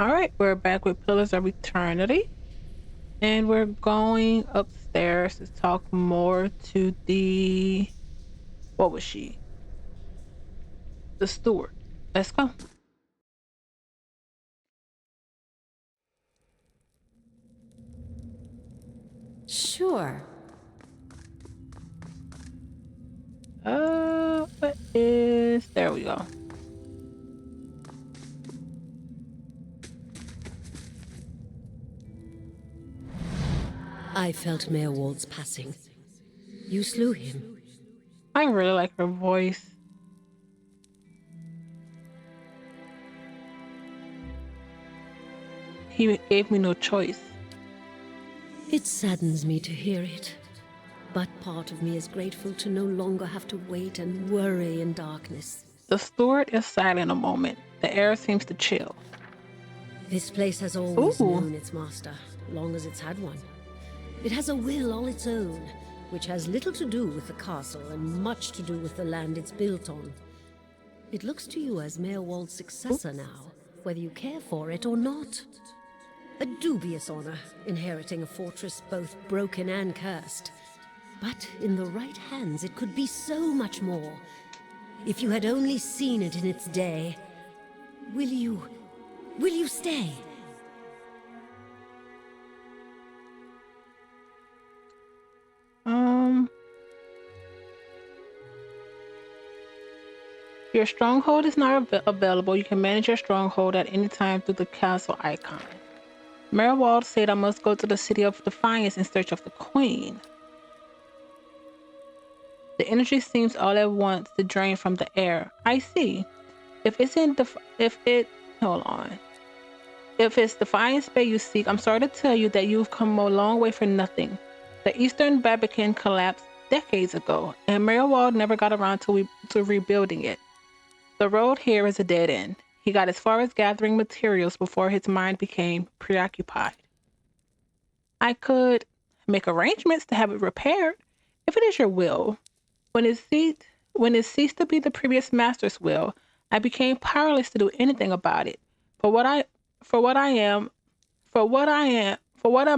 All right, we're back with Pillars of Eternity, and we're going upstairs to talk more to what was she? The steward. Let's go. Sure. There we go. I felt Mayor Wald's passing. You slew him. I really like her voice. He gave me no choice. It saddens me to hear it. But part of me is grateful to no longer have to wait and worry in darkness. The steward is silent a moment. The air seems to chill. This place has always Ooh. known its master, long as it's had one. It has a will all its own, which has little to do with the castle and much to do with the land it's built on. It looks to you as Mayor Wald's successor now, whether you care for it or not. A dubious honor, inheriting a fortress both broken and cursed. But in the right hands, it could be so much more. If you had only seen it in its day. Will you stay? Your stronghold is not available. You can manage your stronghold at any time through the castle icon. Mayor Wald said I must go to the city of Defiance in search of the queen. The energy seems all at once to drain from the air. I see. If it's Defiance Bay you seek, I'm sorry to tell you that you've come a long way for nothing. The Eastern Barbican collapsed decades ago, and Mayor Wald never got around to rebuilding it. The road here is a dead end. He got as far as gathering materials before his mind became preoccupied. I could make arrangements to have it repaired, if it is your will. When it ceased to be the previous master's will, I became powerless to do anything about it. For what am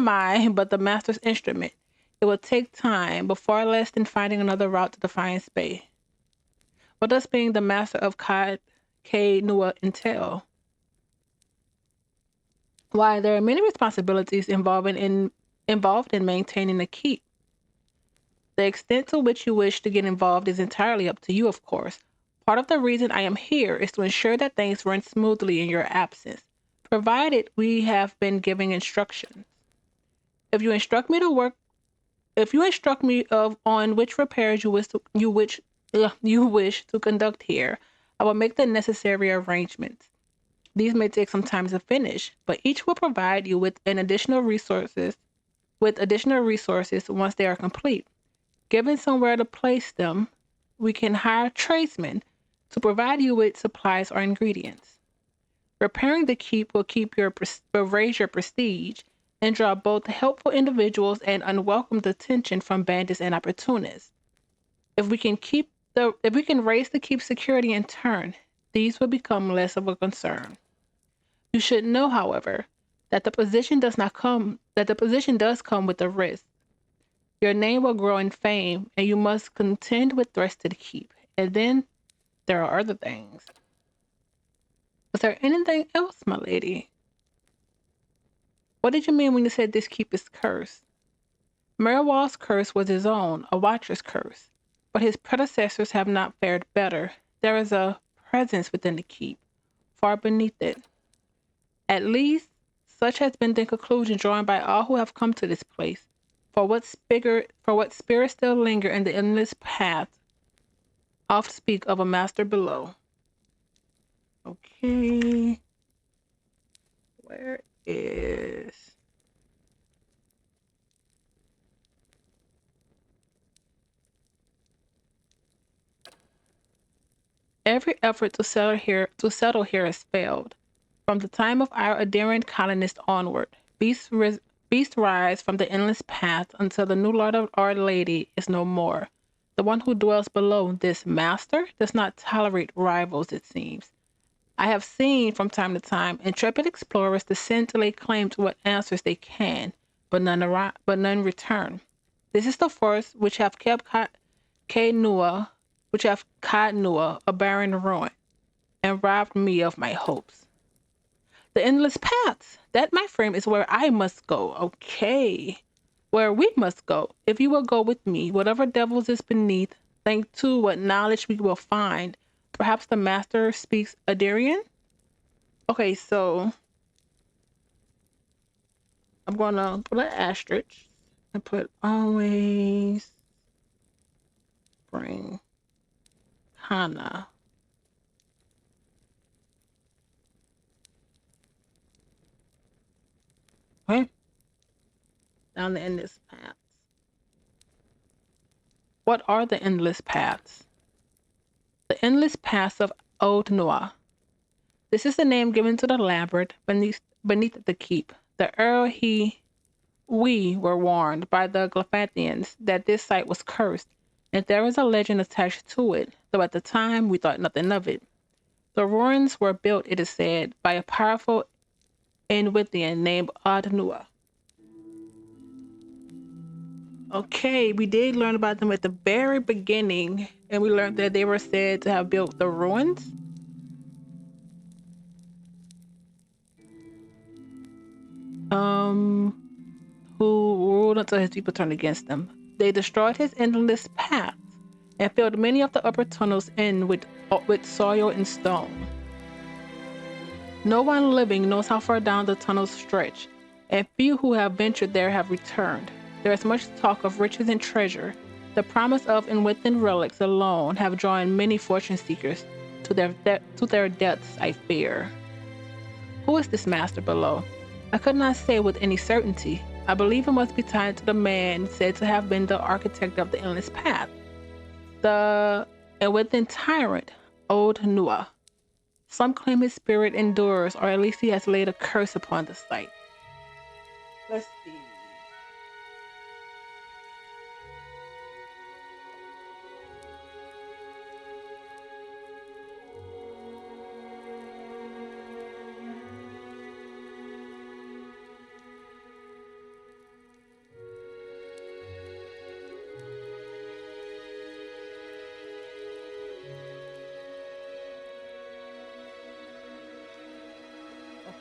I but the master's instrument? It will take time, but far less than finding another route to Defiance Bay. What does being the master of Nua entail? Why, there are many responsibilities involved in maintaining the keep. The extent to which you wish to get involved is entirely up to you, of course. Part of the reason I am here is to ensure that things run smoothly in your absence, provided we have been giving instructions. If you instruct me on which repairs you wish to conduct here, I will make the necessary arrangements. These may take some time to finish, but each will provide you with additional resources once they are complete. Given somewhere to place them, we can hire tradesmen to provide you with supplies or ingredients. Repairing the keep will raise your prestige and draw both helpful individuals and unwelcome attention from bandits and opportunists. If we can raise the keep security in turn, these will become less of a concern. You should know, however, that the position does come with a risk. Your name will grow in fame, and you must contend with threats to the keep. And then there are other things. Was there anything else, my lady? What did you mean when you said this keep is cursed? Merwal's curse was his own, a watcher's curse. But his predecessors have not fared better. There is a presence within the keep, far beneath it. At least, such has been the conclusion drawn by all who have come to this place. For what spirits still linger in the endless path, oft speak of a master below. Okay. Where is... Every effort to settle here has failed. From the time of our adherent colonists onward, beasts rise from the endless path until the new Lord of Our Lady is no more. The one who dwells below, this master, does not tolerate rivals, it seems. I have seen from time to time intrepid explorers descend to lay claim to what answers they can, but none return. This is the force which have kept Kainua, which have Kainua a barren ruin, and robbed me of my hopes. The endless paths. That, my friend, is where I must go. Okay. Where we must go. If you will go with me, whatever devils is beneath, think too what knowledge we will find. Perhaps the master speaks Adarian? Okay, so I'm gonna put an asterisk and put always bring Hana. Okay, down the endless paths. What are the endless paths? The endless paths of Old Noah. This is the name given to the labyrinth beneath the keep. The earl we were warned by the Glyphathians that this site was cursed, and there is a legend attached to it, though at the time we thought nothing of it. The ruins were built, it is said, by a powerful Enwithian named Adnua. Okay, we did learn about them at the very beginning, and we learned that they were said to have built the ruins. Who ruled until his people turned against them. They destroyed his endless paths and filled many of the upper tunnels in with soil and stone. No one living knows how far down the tunnels stretch, and few who have ventured there have returned. There is much talk of riches and treasure. The promise of and within relics alone have drawn many fortune seekers to their deaths, I fear. Who is this master below? I could not say with any certainty. I believe it must be tied to the man said to have been the architect of the endless path, and within tyrant, Old Nua. Some claim his spirit endures, or at least he has laid a curse upon the site. Let's see.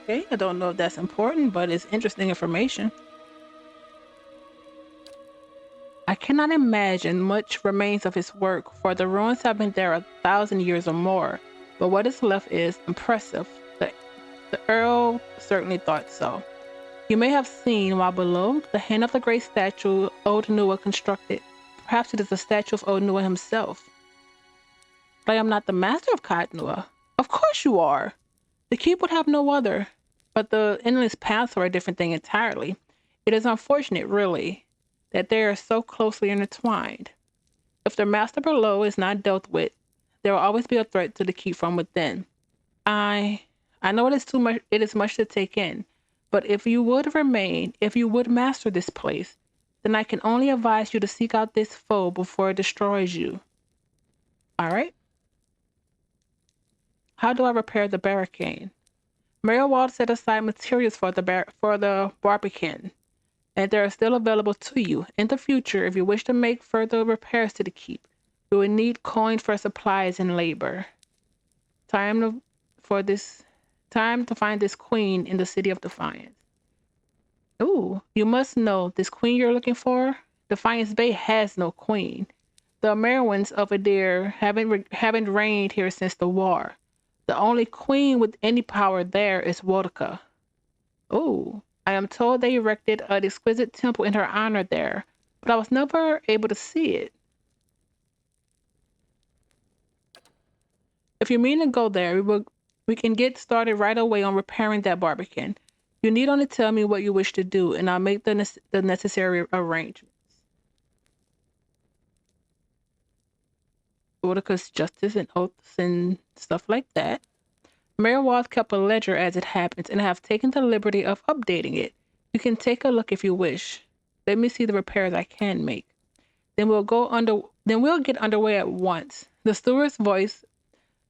Okay, I don't know if that's important, but it's interesting information. I cannot imagine much remains of his work, for the ruins have been there 1,000 years or more, but what is left is impressive. The Earl certainly thought so. You may have seen, while below, the hand of the great statue Old Nua constructed. Perhaps it is a statue of Old Nua himself. But I am not the master of Katnua. Of course you are. The keep would have no other. But the endless paths are a different thing entirely. It is unfortunate, really, that they are so closely intertwined. If the master below is not dealt with, there will always be a threat to the keep from within. I know it is too much. It is much to take in, but if you would master this place, then I can only advise you to seek out this foe before it destroys you. All right. How do I repair the barricade? Merriwald set aside materials for the barbican, and they are still available to you. In the future, if you wish to make further repairs to the keep, you will need coin for supplies and labor. Time to find this queen in the city of Defiance. Ooh, you must know this queen you're looking for. Defiance Bay has no queen. The Merowins of Adair haven't reigned here since the war. The only queen with any power there is Wodka. Oh, I am told they erected an exquisite temple in her honor there, but I was never able to see it. If you mean to go there, we can get started right away on repairing that barbican. You need only tell me what you wish to do, and I'll make the necessary arrangements. Wodka's justice and oaths and stuff like that. Mayor Walls kept a ledger as it happens, and I have taken the liberty of updating it. You can take a look if you wish. Let me see the repairs I can make. Then we'll get underway at once. The steward's voice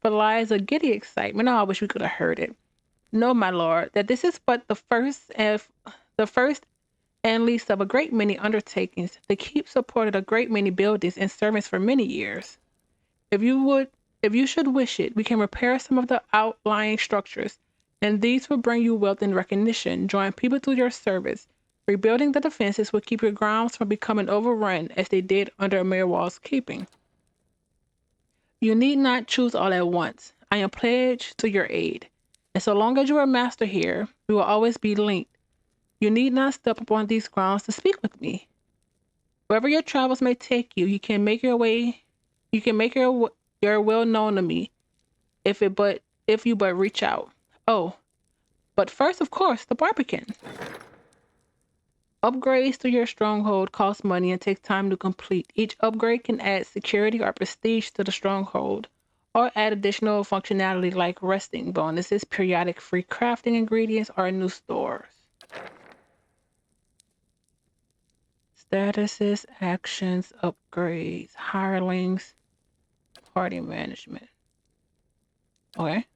belies a giddy excitement. Oh, I wish we could have heard it. No, my lord, that this is but the first and least of a great many undertakings. The keep supported a great many buildings and servants for many years. If you would, if you should wish it, we can repair some of the outlying structures, and these will bring you wealth and recognition, drawing people to your service. Rebuilding the defenses will keep your grounds from becoming overrun as they did under Mirwald's keeping. You need not choose all at once. I am pledged to your aid, and so long as you are master here, we will always be linked. You need not step upon these grounds to speak with me. Wherever your travels may take you, you can make your way. You can make your will known to me, if you but reach out. Oh, but first, of course, the Barbican. Upgrades to your stronghold cost money and take time to complete. Each upgrade can add security or prestige to the stronghold, or add additional functionality like resting bonuses, periodic free crafting ingredients, or new stores. Statuses, actions, upgrades, hirelings, party management. Okay.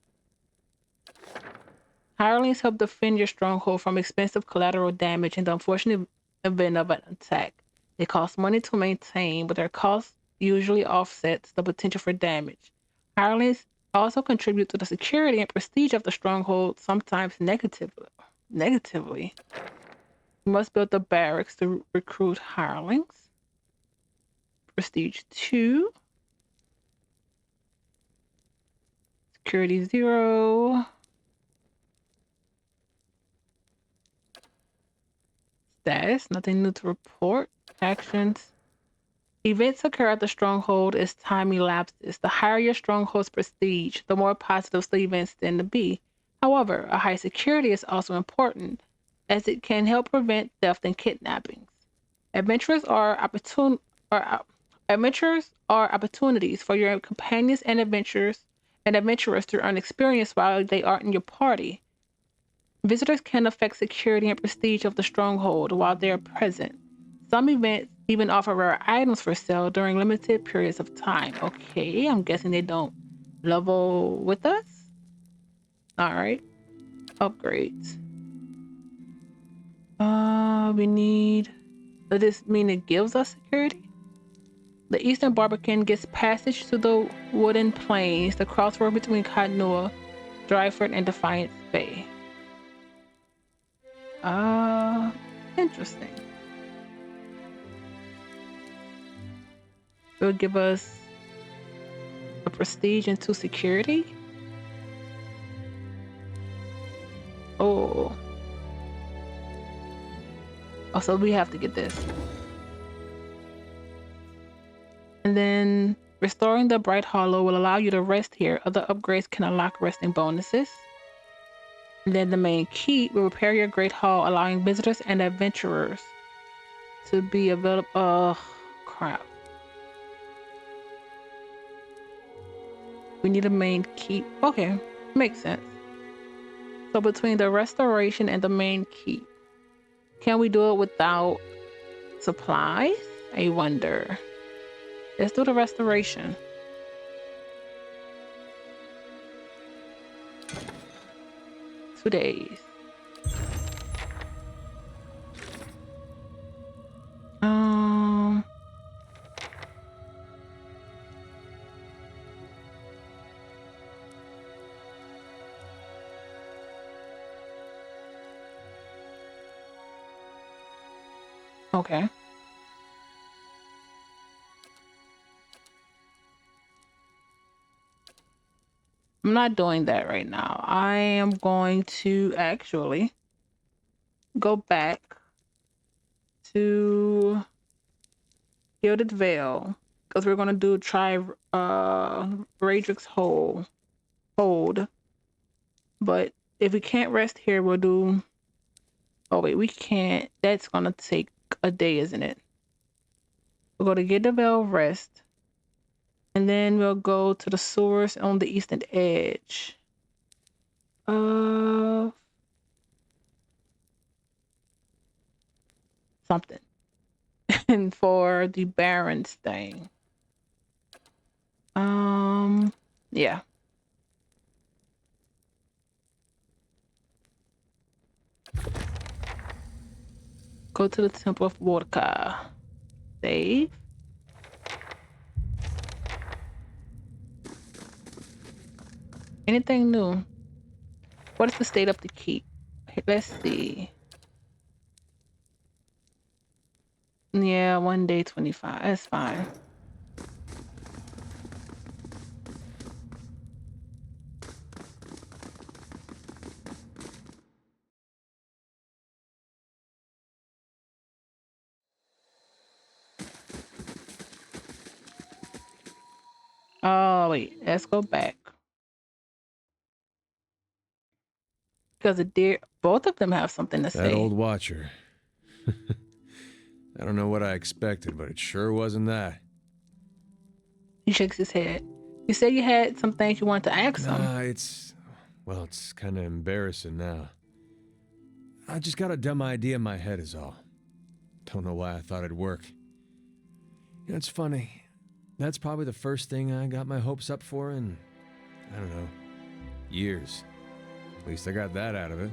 Hirelings help defend your stronghold from expensive collateral damage in the unfortunate event of an attack. They cost money to maintain, but their cost usually offsets the potential for damage. Hirelings also contribute to the security and prestige of the stronghold, sometimes negatively. You must build the barracks to recruit hirelings. Prestige 2. Security 0. Status, nothing new to report. Actions. Events occur at the stronghold as time elapses. The higher your stronghold's prestige, the more positive the events tend to be. However, a high security is also important, as it can help prevent theft and kidnappings. Adventures are adventures are opportunities for your companions and adventurers to earn experience while they are in your party. Visitors can affect security and prestige of the stronghold while they are present. Some events even offer rare items for sale during limited periods of time. Okay, I'm guessing they don't level with us. All right, upgrades. We need. Does this mean it gives us security? The Eastern Barbican gets passage to the Wooden Plains, the crossroad between Cottonua, Dryford, and Defiance Bay. Interesting. It'll give us a prestige into security. Oh. Oh, so we have to get this. And then restoring the Bright Hollow will allow you to rest here. Other upgrades can unlock resting bonuses. And then the main keep will repair your Great Hall, allowing visitors and adventurers to be available. Oh, crap. We need a main keep. Okay, makes sense. So between the restoration and the main keep, can we do it without supplies? I wonder. Let's do the restoration. Two days. Okay. I'm not doing that right now. I am going to actually go back to Gilded Veil because we're gonna do try Radric's hold. But if we can't rest here, we'll do. Oh wait, we can't. That's gonna take a day, isn't it? We'll go to Gilded Veil rest. And then we'll go to the sewers on the eastern edge. Something. And for the Baron's thing. Yeah. Go to the Temple of Vodka. Save. Anything new? What is the state of the keep? Let's see. Yeah, 1 day 25. That's fine. Oh, wait. Let's go back. Because both of them have something to say. That old watcher. I don't know what I expected, but it sure wasn't that. He shakes his head. You said you had some things you wanted to ask him. It's kind of embarrassing now. I just got a dumb idea in my head is all. Don't know why I thought it'd work. You know, it's funny. That's probably the first thing I got my hopes up for in, I don't know, years. At least I got that out of it.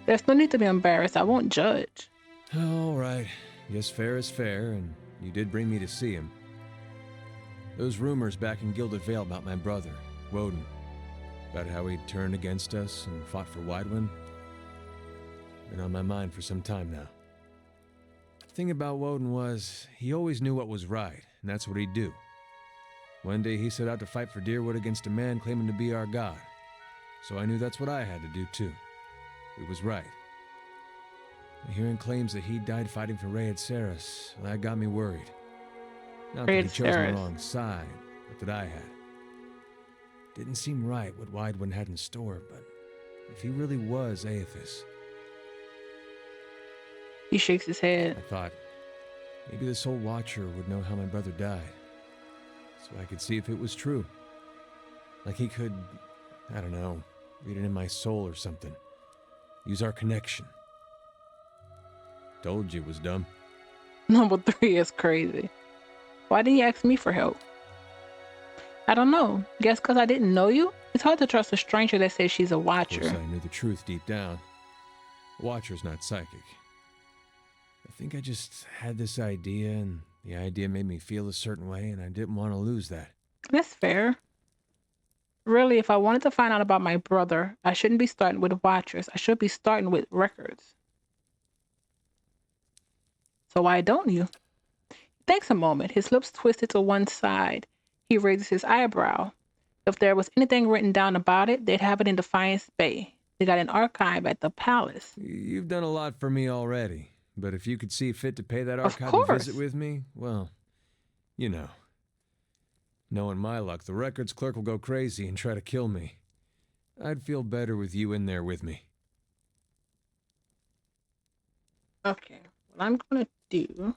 There's no need to be embarrassed. I won't judge. All right. Guess fair is fair, and you did bring me to see him. Those rumors back in Gilded Vale about my brother, Woden, about how he'd turned against us and fought for Widewind, been on my mind for some time now. The thing about Woden was, he always knew what was right, and that's what he'd do. One day he set out to fight for Deerwood against a man claiming to be our god. So I knew that's what I had to do too. It was right. Hearing claims that he died fighting for Rayed Saris, that got me worried. Not that he chose the wrong side, but that I had. Didn't seem right what Widewind had in store, but if he really was Aethys... He shakes his head. I thought, maybe this old watcher would know how my brother died, so I could see if it was true. Like he could, I don't know, read it in my soul or something. Use our connection. Told you it was dumb. Number 3 is crazy. Why didn't you ask me for help? I don't know. Guess because I didn't know you? It's hard to trust a stranger that says she's a watcher. Of course I knew the truth deep down. A watcher's not psychic. I think I just had this idea, and the idea made me feel a certain way, and I didn't want to lose that. That's fair. Really, if I wanted to find out about my brother, I shouldn't be starting with watchers. I should be starting with records. So why don't you? He thinks a moment, his lips twisted to one side. He raises his eyebrow. If there was anything written down about it, they'd have it in Defiance Bay. They got an archive at the palace. You've done a lot for me already, but if you could see fit to pay that archive a visit with me, well, you know. Knowing my luck, the records clerk will go crazy and try to kill me. I'd feel better with you in there with me. Okay, what I'm gonna do...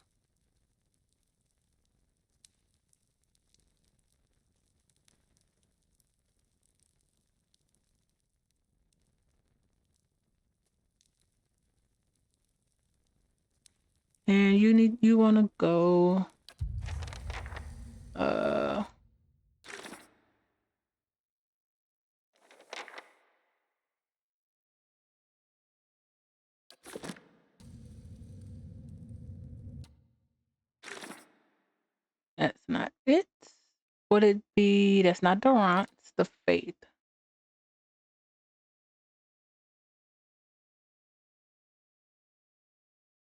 And you want to go... That's not it. Would it be... That's not Durant, it's the Faith.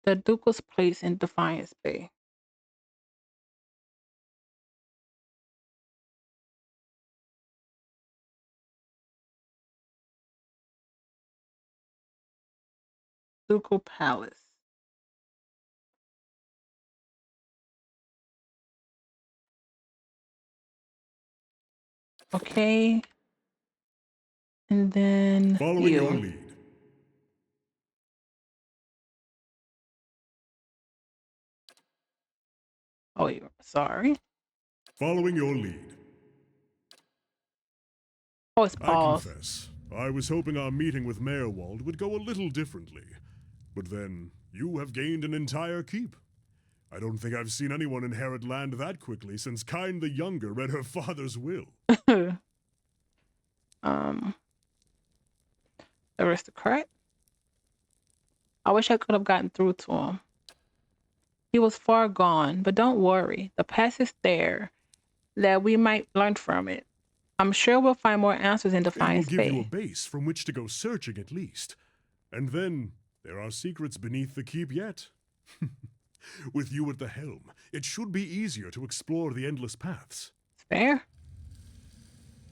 The Duke was placed in Defiance Bay. Ducal Palace. Okay. And then following your lead. Oh, you're sorry. Following your lead. Oh, it's paused. I confess, I was hoping our meeting with Mayorwald would go a little differently. But then, you have gained an entire keep. I don't think I've seen anyone inherit land that quickly since Kyne the Younger read her father's will. Um, aristocrat. I wish I could have gotten through to him. He was far gone, but don't worry. The past is there, that we might learn from it. I'm sure we'll find more answers in It will Defiance give you a Bay. base from which to go searching at least. And then there are secrets beneath the keep yet. With you at the helm, it should be easier to explore the endless paths. Fair.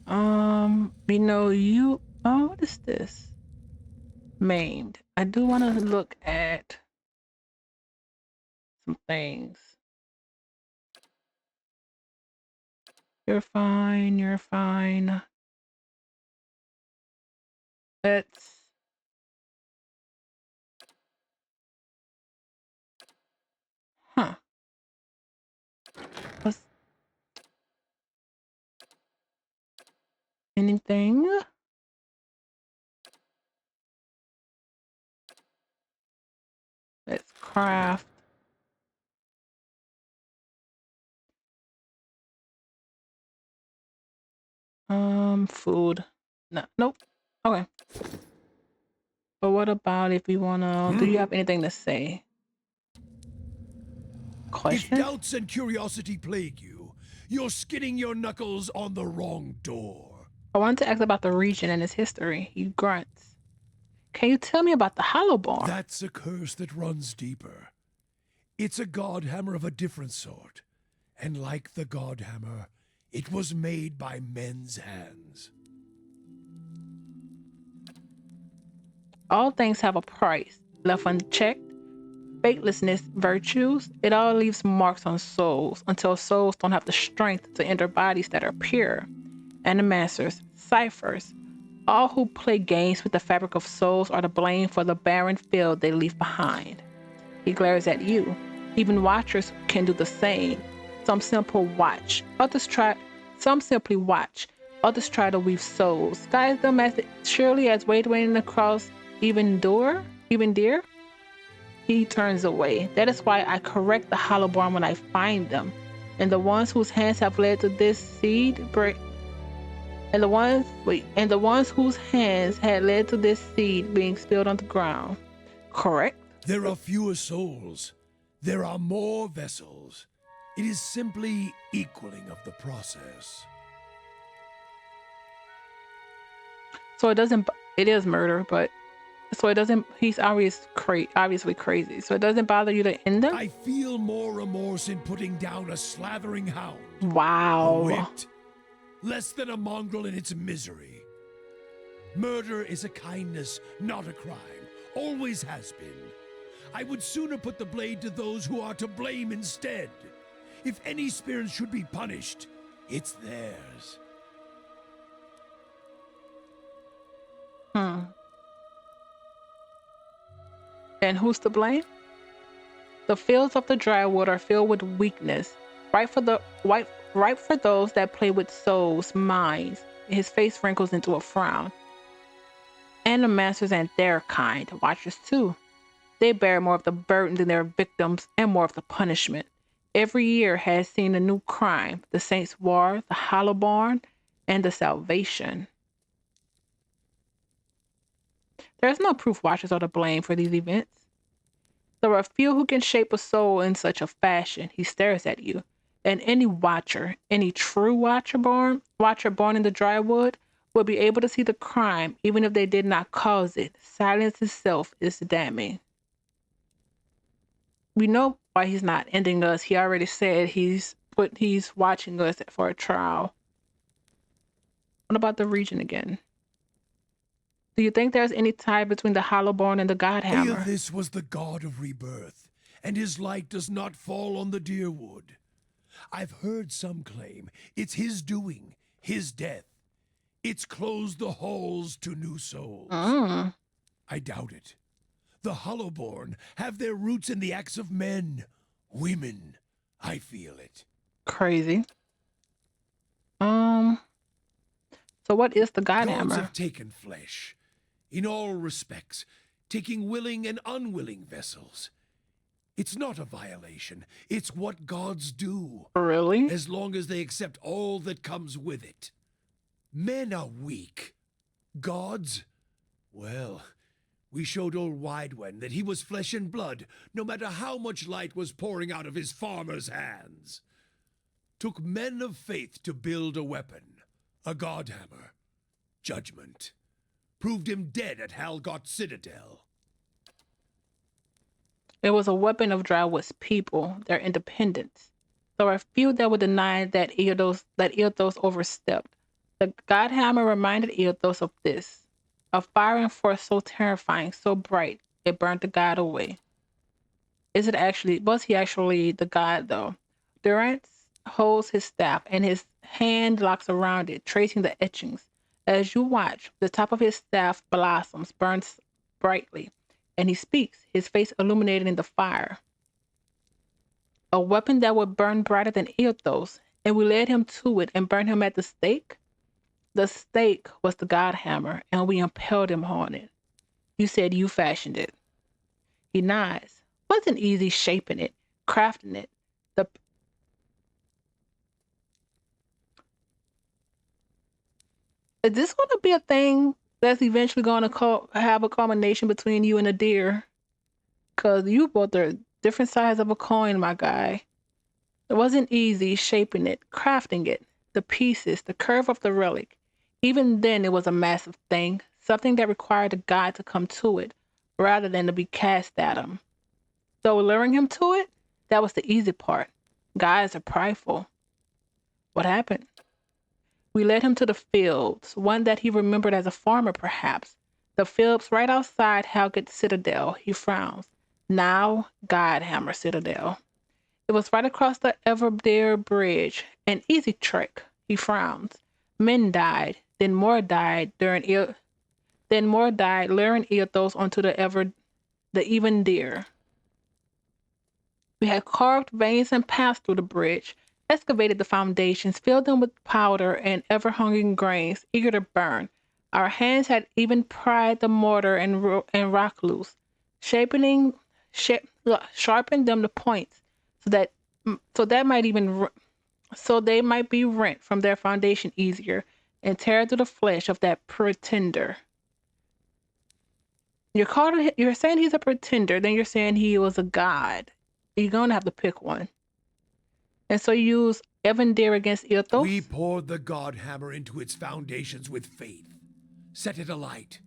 We know you. Oh, what is this? Maimed. I do want to look at some things. You're fine. You're fine. Let's. Huh. What's anything? Let's craft. Food. No, nope. Okay. But what about if we wanna? Do you have anything to say? If Questions? doubts and curiosity plague you, you're skidding your knuckles on the wrong door. I wanted to ask about the region and its history. He grunts. Can you tell me about the Hollow Barn? That's a curse that runs deeper. It's a god hammer of a different sort. And like the god hammer, it was made by men's hands. All things have a price. Left unchecked, faithlessness, virtues, it all leaves marks on souls until souls don't have the strength to enter bodies that are pure. Animancers, ciphers, all who play games with the fabric of souls are to blame for the barren field they leave behind. He glares at you. Even watchers can do the same. Some simply watch, others try to weave souls, guide them as surely as wading across even deer. He turns away. That is why I correct the hollowborn when I find them. And the ones whose hands have led to this seed break. And the ones whose hands had led to this seed being spilled on the ground. Correct? There are fewer souls. There are more vessels. It is simply equaling of the process. So it is murder, but so it doesn't, he's obviously crazy. So it doesn't bother you to end him? I feel more remorse in putting down a slathering hound. Wow. A wit. Less than a mongrel in its misery. Murder is a kindness, not a crime. Always has been. I would sooner put the blade to those who are to blame instead. If any spirit should be punished, it's theirs. And who's to blame? The fields of the drywood are filled with weakness, ripe for those that play with souls, minds. His face wrinkles into a frown. And the masters and their kind, watchers too. They bear more of the burden than their victims and more of the punishment. Every year has seen a new crime, the Saints' War, the Hollowborn, and the Salvation. There is no proof watchers are to blame for these events. There are few who can shape a soul in such a fashion. He stares at you. And any watcher, any true watcher born in the drywood, will be able to see the crime even if they did not cause it. Silence itself is damning. We know why he's not ending us. He already said he's watching us for a trial. What about the region again? Do you think there's any tie between the Hollowborn and the Godhammer? This was the god of rebirth, and his light does not fall on the deer wood. I've heard some claim it's his doing, his death. It's closed the halls to new souls. I doubt it. The Hollowborn have their roots in the acts of men, women. I feel it. Crazy. So what is the Godhammer? Gods have taken flesh. In all respects, taking willing and unwilling vessels. It's not a violation. It's what gods do. Really? As long as they accept all that comes with it. Men are weak. Gods? Well, we showed old Widewen that he was flesh and blood, no matter how much light was pouring out of his farmer's hands. Took men of faith to build a weapon, a godhammer. Judgment. Proved him dead at Halgot Citadel. It was a weapon of Drywood's people, their independence. There were few that would deny that Eothos overstepped. The Godhammer reminded Eothos of this, a firing force so terrifying, so bright, it burned the god away. Was he actually the god, though? Durance holds his staff, and his hand locks around it, tracing the etchings. As you watch, the top of his staff blossoms, burns brightly, and he speaks, his face illuminated in the fire. A weapon that would burn brighter than Eothos, and we led him to it and burned him at the stake? The stake was the Godhammer, and we impaled him on it. You said you fashioned it. He nods. Wasn't easy shaping it, crafting it. Is this going to be a thing that's eventually going to have a culmination between you and a deer? Because you both are different sides of a coin, my guy. It wasn't easy shaping it, crafting it, the pieces, the curve of the relic. Even then, it was a massive thing, something that required a god to come to it, rather than to be cast at him. So luring him to it, that was the easy part. Gods are prideful. What happened? We led him to the fields, one that he remembered as a farmer, perhaps. The fields right outside Halgot Citadel. He frowns. Now, Godhammer Citadel. It was right across the Everdear Bridge. An easy trek. He frowns. Men died. Then more died, luring Eothos onto the even deer. We had carved veins and passed through the bridge, excavated the foundations, filled them with powder and ever-hungry grains, eager to burn. Our hands had even pried the mortar and rock loose, sharpened them to points, so they might be rent from their foundation easier and tear through the flesh of that pretender. You're saying he's a pretender, then you're saying he was a god. You're gonna have to pick one. And so you use Evandir against Eothos? We poured the Godhammer into its foundations with faith. Set it alight.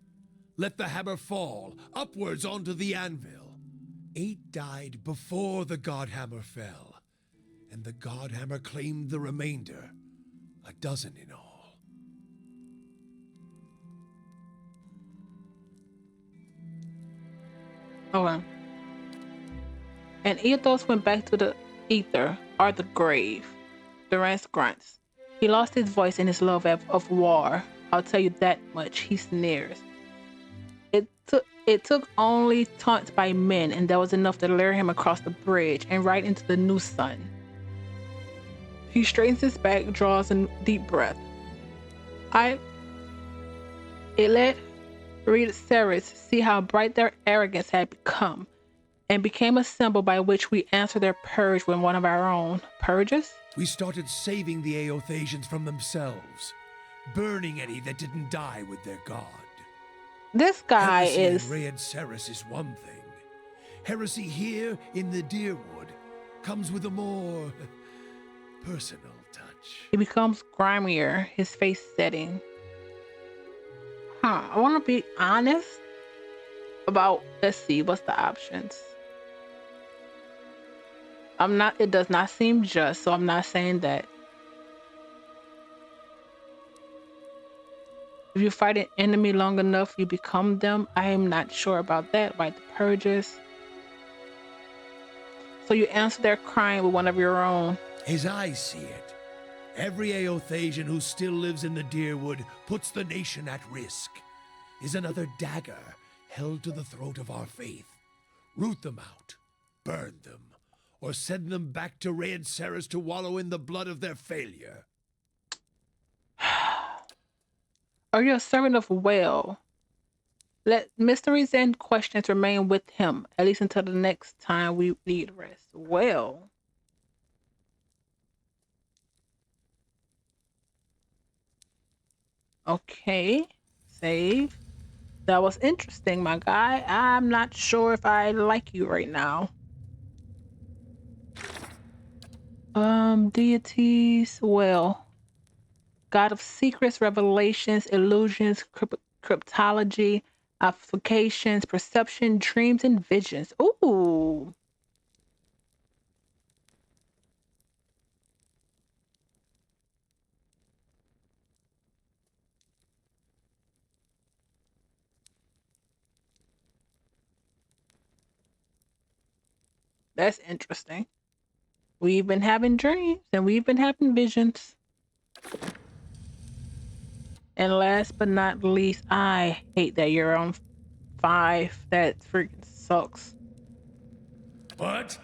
Let the hammer fall, upwards onto the anvil. 8 died before the Godhammer fell, and the Godhammer claimed the remainder. 12 in all. Okay. And Eothos went back to the ether, or the grave. Durance grunts. He lost his voice in his love of war. I'll tell you that much. He sneers. It took only taunts by men, and that was enough to lure him across the bridge and right into the new sun. He straightens his back, draws a deep breath. It let Recapture see how bright their arrogance had become, and became a symbol by which we answer their purge when one of our own purges. We started saving the Eothasians from themselves, burning any that didn't die with their god. This guy Heresy in Recapture is one thing. Heresy here in the Deerwood comes with a more personal touch. He becomes grimier, his face setting. I want to be honest about, let's see, what's the options? It does not seem just, so I'm not saying that. If you fight an enemy long enough, you become them. I am not sure about that, right? The purges. So you answer their crime with one of your own. As I see it, every Eothasian who still lives in the Deerwood puts the nation at risk, is another dagger held to the throat of our faith. Root them out, burn them, or send them back to Recapture to wallow in the blood of their failure. Are you a servant of Well? Let mysteries and questions remain with him, at least until the next time we need rest. Well. Okay. Save. That was interesting, my guy. I'm not sure if I like you right now. Deities. Well, God of secrets, revelations, illusions, cryptology, applications, perception, dreams, and visions. Ooh. That's interesting. We've been having dreams and we've been having visions. And last but not least, I hate that you're on 5. That freaking sucks. What?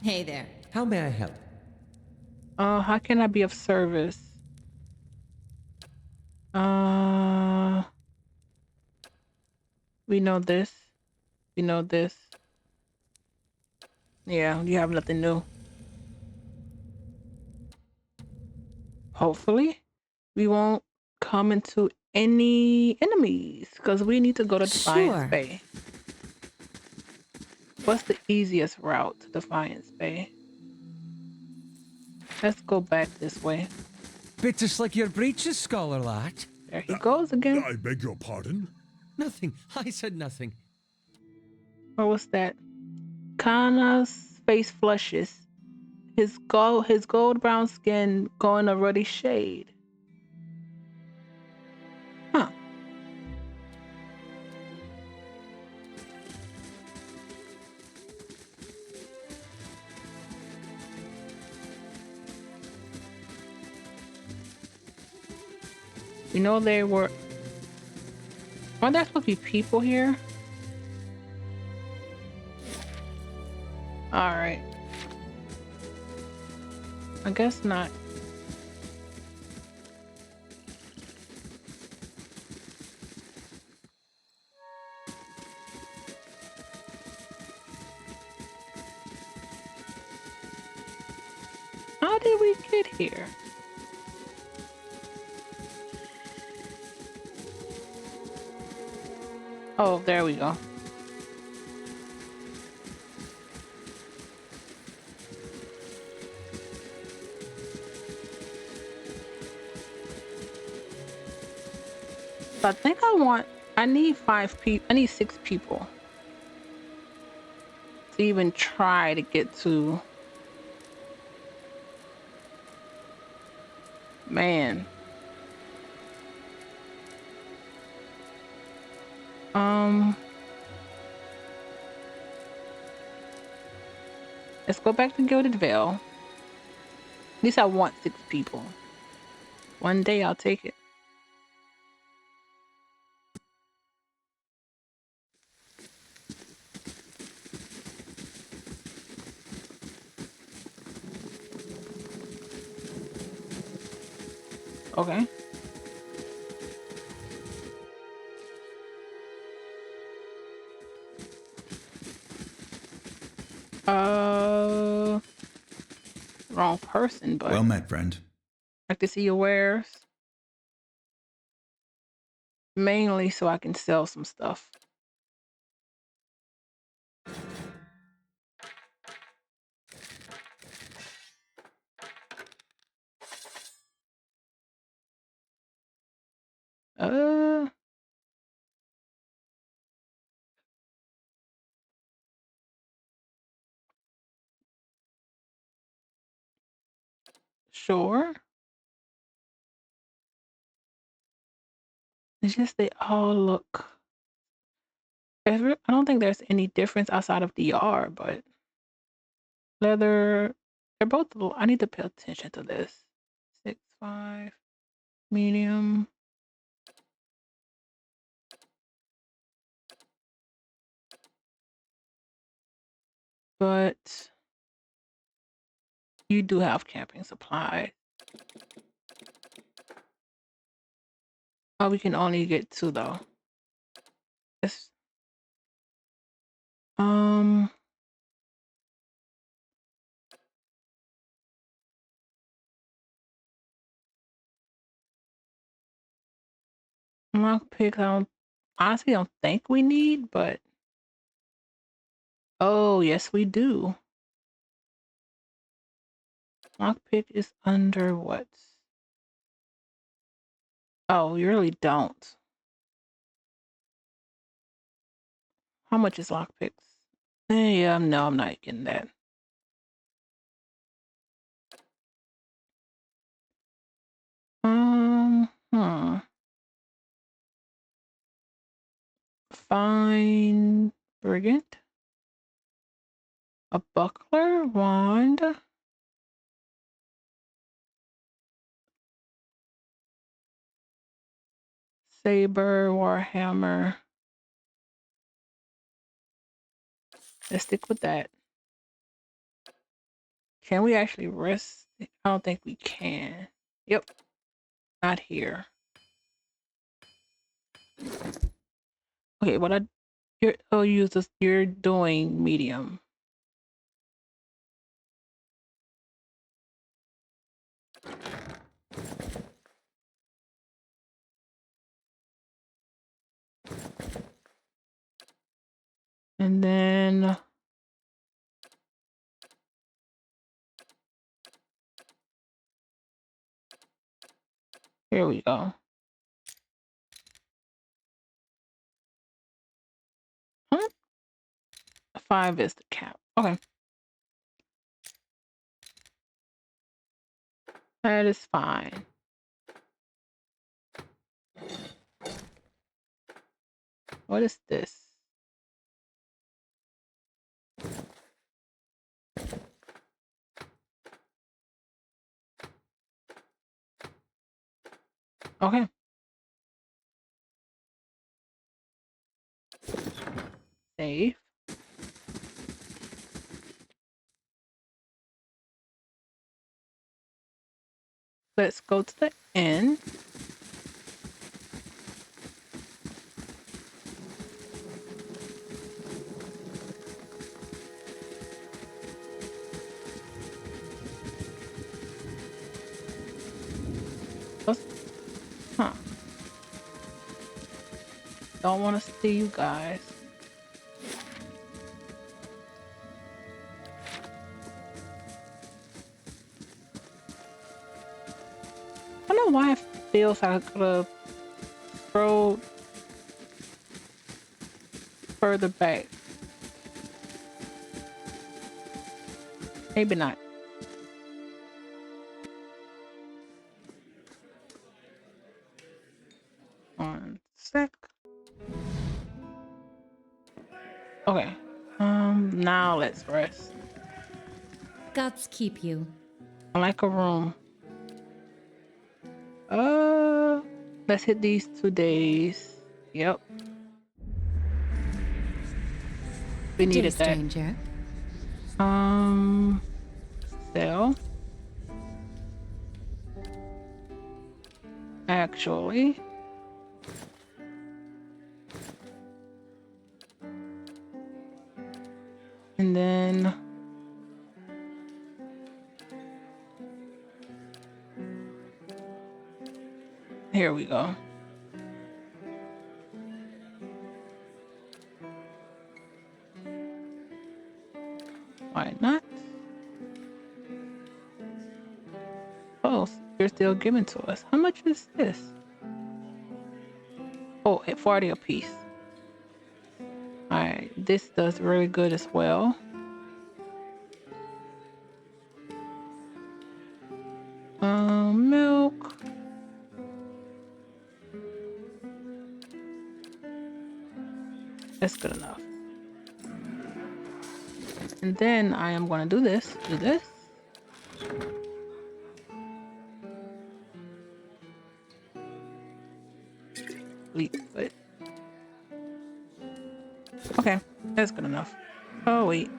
Hey there. How may I help? How can I be of service? Uh, we know this. We know this. Yeah, you have nothing new. Hopefully, we won't come into any enemies because we need to go to Defiance Sure. Bay. What's the easiest route to Defiance Bay? Let's go back this way. Bit just like your breeches, scholar lad. There he goes again. I beg your pardon? Nothing. I said nothing. Or what's that? Kana's face flushes. His gold brown skin going a ruddy shade. Huh. We know they were. Aren't there supposed to be people here? Alright. I guess not. How did we get here? Oh, there we go. So I think I need 5 people. I need 6 people to even try to get to. Man. Let's go back to Gilded Vale. At least I want 6 people. One day I'll take it. Okay. Wrong person, but Well met, friend. like to see your wares. Mainly so I can sell some stuff. Uh, sure. It's just they all look. I don't think there's any difference outside of DR, but leather. They're both. I need to pay attention to this. 6'5", medium. But you do have camping supplies. Oh, we can only get 2 though. It's, um, Lockpicks, honestly don't think we need, but oh yes we do. Lockpick is under what? Oh, you really don't. How much is lockpicks? Yeah, no, I'm not getting that. Hmm. Fine brigand. A buckler, wand. Saber, warhammer. Let's stick with that. Can we actually rest? I don't think we can. Yep. Not here. Okay, you'll use this, you're doing medium. And then here we go. Huh? 5 is the cap. Okay. That is fine. What is this? Okay. Save. Let's go to the end. Huh. Don't want to see you guys. I don't know why it feels like I could have scrolled further back. Maybe not. One sec. Okay. Now let's rest. Gods keep you. I like a room. Let's hit these 2 days. Yep. We Dear needed that. stranger. Sell. Actually. And then here we go. Why not? Oh, you're still giving to us. How much is this? Oh, at 40 a piece. Alright, this does really good as well. Milk. That's good enough. And then I am going to do this. But okay, that's good enough. Oh wait,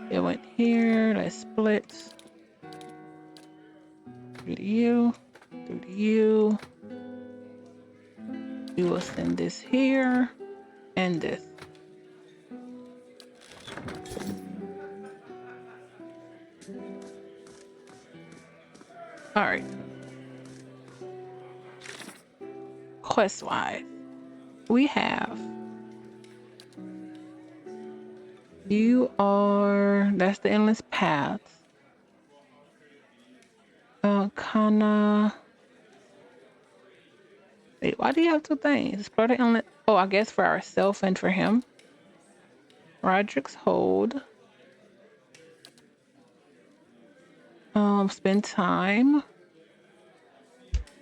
it went here. Let's split. Through to you. Through to you. We will send this here and this. All right. quest-wise, we have that's the endless paths. Kinda. Wait, why do you have two things? Explore the endless. Oh, I guess for ourselves and for him. Roderick's Hold. Spend time.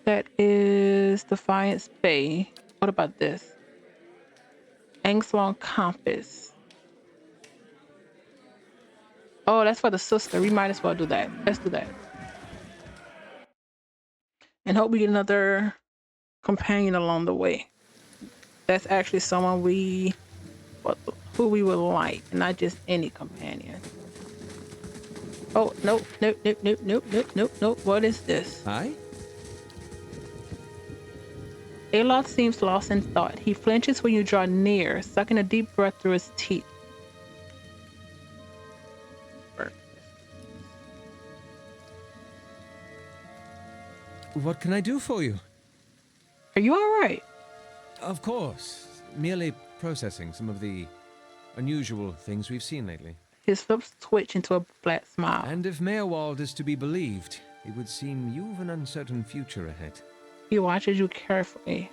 That is Defiance Bay. What about this? Angslong Compass. Oh, that's for the sister. We might as well do that. Let's do that. And hope we get another companion along the way. That's actually someone who we would like, and not just any companion. Oh, nope. What is this? Hi? Aloth seems lost in thought. He flinches when you draw near, sucking a deep breath through his teeth. What can I do for you? Are you all right? Of course. Merely processing some of the unusual things we've seen lately. His lips twitch into a flat smile. And if Meerwald is to be believed, it would seem you've an uncertain future ahead. He watches you carefully.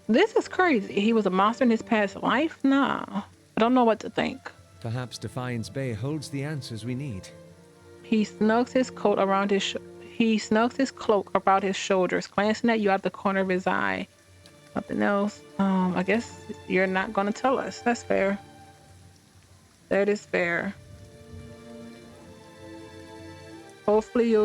This is crazy. He was a monster in his past life? Nah. I don't know what to think. Perhaps Defiance Bay holds the answers we need. He snugs his cloak around his shoulders, glancing at you out the corner of his eye. Nothing else. I guess you're not gonna tell us. That's fair. That is fair. Hopefully you'll